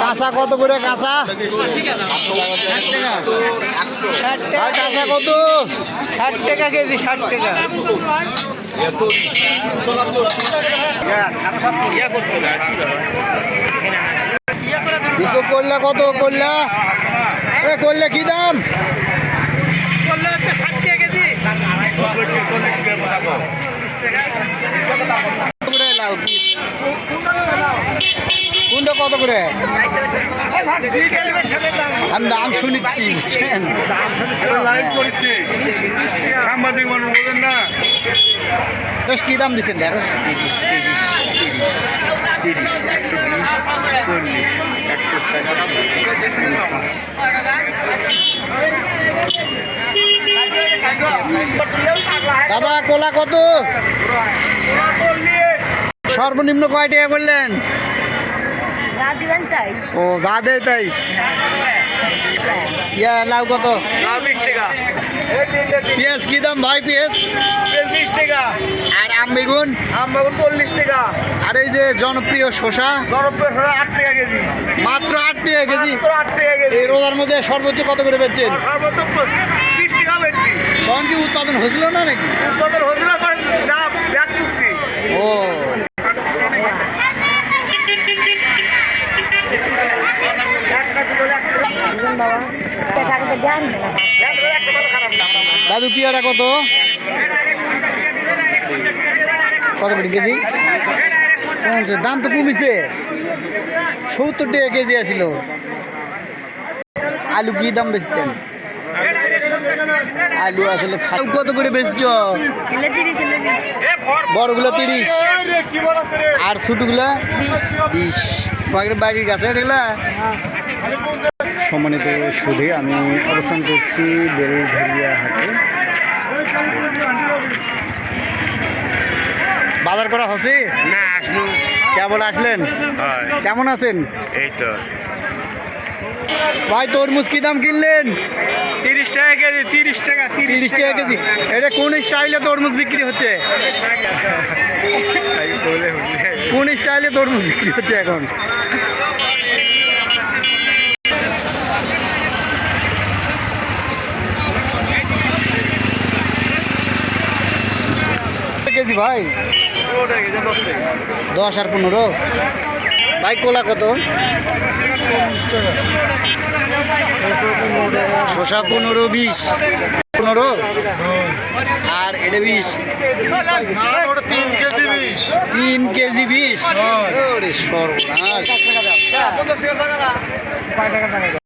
কাঁচা কত করে কাঁচা? কাঁচা কত? 60 টাকা কেজি। 60 টাকা। করলা কত? করলা করলে কি দাম? করলে হচ্ছে 60 টাকা কেজি। কোনটা কত করে? আমি দাম শুনেছি, সাংবাদিক মানুষ বলেন না। কি দাম দিচ্ছেন? 30, 120, 140, 160। দাদা কোলা কত? সর্বনিম্ন কয় টাকা বললেন? ও যা দেয় তাই। লাউ কত? 20 টাকা। পেঁয়াজ কি দাম ভাই? পেঁয়াজ 20 টাকা। আর আম বেগুন? আম বেগুন 40 টাকা। আর এই যে জনপ্রিয় শসা? 8 টাকা কেজি। মাত্র 8 টাকা কেজি। 8 টাকা কেজি। এই রোজার মধ্যে সর্বোচ্চ কত করে বেচছেন? সর্বোচ্চ 30 টাকা বেশি। তখন কি উৎপাদন হয়েছিল না নাকি? উৎপাদন হয়েছিল না, ব্যাগ চুক্তি। ও দাদু পেয়ারা কত? কত করে কেজি? দাম তো কমেছে, 70 টাকা কেজি আছিল। আলু কি দাম বেচছেন? আলু আসলে কত করে বেচছ? বড়গুলো 30 আর ছোটগুলা 20। বাড়ির গাছে এগুলা। সম্মানিত সুধী, আমি অবস্থান করছি বেলঘরিয়া হাটে। বাজার করা হচ্ছে না, আসলু কেবল আসলেন? কেমন আছেন? এই তো ভাই তরমুজ কি দাম কিনলেন? 30 টাকা কেজি। 30 টাকা। 30 টাকা কেজি। এটা কোন স্টাইলে তরমুজ বিক্রি হচ্ছে? কোন স্টাইলে তরমুজ বিক্রি হচ্ছে এখন? কেজি ভাই 10 আর 15। ভাই কোলা কত? শসা 15, 20, 15 আর এটা 20। 3 কেজি 20। সর্বনাশ।